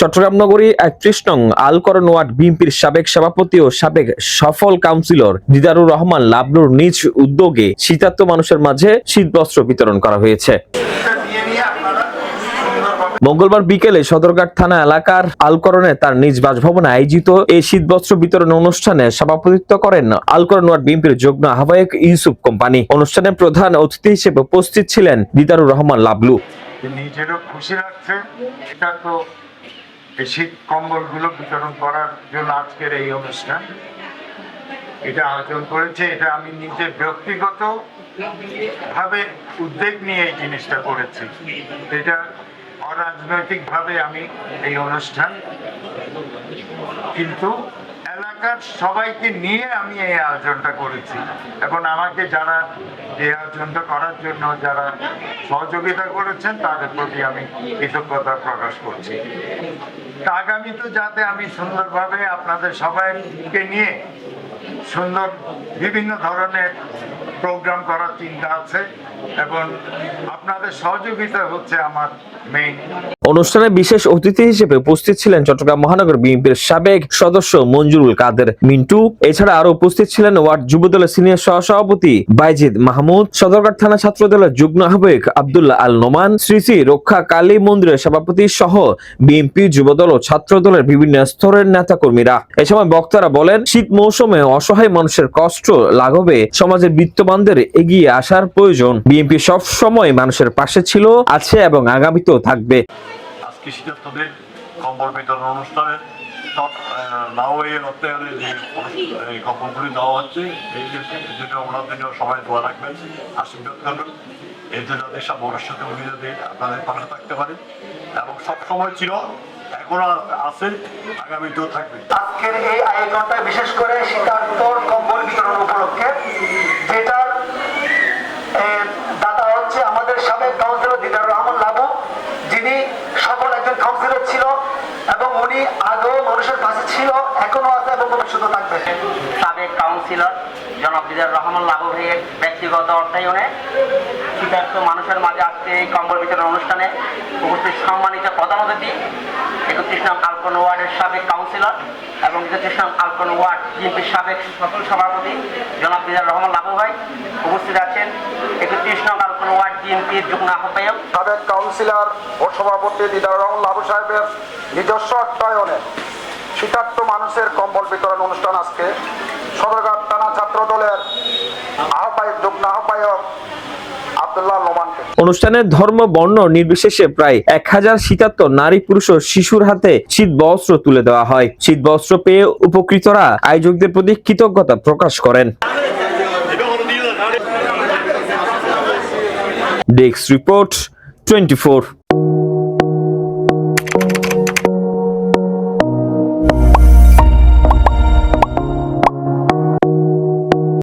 চট্টগ্রাম নগরী ৩১ নং আল-করণ ওয়ার্ড বিএনপির সাবেক সভাপতি ও সাবেক সফল কাউন্সিলর দিদারুর রহমান লাবলুর নিজ উদ্যোগে শীতার্ত মানুষের মাঝে শীতবস্ত্র বিতরণ করা হয়েছে। মঙ্গলবার বিকেলে সদরঘাট থানা এলাকার আল-করণে তার নিজ বাসভবনে আয়োজিত এই শীতবস্ত্র বিতরণ অনুষ্ঠানে সভাপতিত্ব করেন আল-করণ ওয়ার্ড বিএনপির যুগ্ম আহ্বায়ক ইউসুফ কোম্পানি। অনুষ্ঠানে প্রধান অতিথি হিসেবে উপস্থিত ছিলেন দিদারুর রহমান লাবলু। নিজেরও খুশি লাগছে, এটা তো এই শীত কম্বলগুলো বিতরণ করার জন্য আজকের এই অনুষ্ঠান এটা আয়োজন করেছে। এটা আমি নিজের ব্যক্তিগত ভাবে উদ্যোগ নিয়ে এই জিনিসটা করেছি। এটা অরাজনৈতিক ভাবে আমি এই অনুষ্ঠান, কিন্তু এলাকার সবাইকে নিয়ে আমি এই আয়োজনটা করেছি এবং আমাকে যারা এই আয়োজনটা করার জন্য যারা সহযোগিতা করেছেন তাদের প্রতি আমি কৃতজ্ঞতা প্রকাশ করছি। আগামীতে যাতে আমি সুন্দরভাবে আপনাদের সবাইকে নিয়ে সুন্দর বিভিন্ন ধরনের প্রোগ্রাম করার চিন্তা আছে এবং আপনাদের সহযোগিতা হচ্ছে আমার মেইন। অনুষ্ঠানে বিশেষ অতিথি হিসেবে উপস্থিত ছিলেন চট্টগ্রাম মহানগর বিএনপির সাবেক সদস্য মঞ্জুরুল কাদের মিন্টু। এছাড়া আরো উপস্থিত ছিলেন ওয়ার্ড যুবদলের সিনিয়র সহসভাপতি বাইজিদ মাহমুদ, সদরঘাট থানা ছাত্রদলের যুগ্ম আহ্বায়ক আব্দুল্লাহ আল নোমান, শ্রী শ্রী রক্ষা কালী মন্দিরের সভাপতি সহ বিএনপি যুবদল ও ছাত্রদলের বিভিন্ন স্তরের নেতাকর্মীরা। এ সময় বক্তারা বলেন, শীত মৌসুমে অসহায় মানুষের কষ্ট লাঘবে সমাজের বিত্তবানদের এগিয়ে আসার প্রয়োজন। বিএনপি সব সময় মানুষের পাশে ছিল, আছে এবং আগামীতেও থাকবে। আজকে শীতার্তদের কম্বল বিতরণ অনুষ্ঠানের যে কম্বলগুলি দেওয়া হচ্ছে এই জন্য ওনাদের জন্য সবাই দোয়া রাখবেন, আশীর্বাদ করবেন। এই জন্য দেশের ভবিষ্যতে উনি যাতে আপনাদের পাশে থাকতে পারে এবং সবসময় ছিল, এখনো আছে, আগামীতেও থাকবে। আজকের এই আয়োজনটা বিশেষ করে শীতার্তর কম্বল বিতরণ উপলক্ষে, যেটার দাতা হচ্ছে আমাদের সাবেক কাউন্সিলর দিদারুর রহমান লাবু, যিনি সফল একজন কাউন্সিলর ছিল এবং উনি আগেও মানুষের পাশে ছিল, এখনো আছে এবং ভবিষ্যতে থাকবে। সাবেক কাউন্সিলর জনাব দিদারুর রহমান লাবু ভাইয়ের ব্যক্তিগত অর্থায়নে শীতার্ত মানুষের মাঝে আজকে এই কম্বল বিতরণ অনুষ্ঠানে উপস্থিত সম্মানিত প্রধান অতিথি ৩১ নং আল-করণ ওয়ার্ডের সাবেক কাউন্সিলর এবং ৩১ নং আল-করণ ওয়ার্ড বিএনপির সাবেক সফল সভাপতি জনাব দিদারুর রহমান লাবু ভাই উপস্থিত আছেন। ৩১ নং আল-করণ ওয়ার্ড বিএনপির যুগ্ম আহ্বায়ক সাবেক কাউন্সিলর ও সভাপতি দিদারুর রহমান লাবু সাহেবের নিজস্ব অর্থায়নে শীতার্ত মানুষের কম্বল বিতরণ অনুষ্ঠান আজকে সদরঘাট থানা ছাত্র দলের আহ্বায়ক যুগ্ম আহ্বায়ক আব্দুল্লাহ নোমানকে। অনুষ্ঠানে ধর্ম বর্ণ নির্বিশেষে প্রায় ১,০০০ শীতার্ত নারী পুরুষ ও শিশুর হাতে শীত বস্ত্র তুলে দেওয়া হয়। শীত বস্ত্র পেয়ে উপকৃতরা আয়োজকদের প্রতি কৃতজ্ঞতা প্রকাশ করেন। Desk report 24।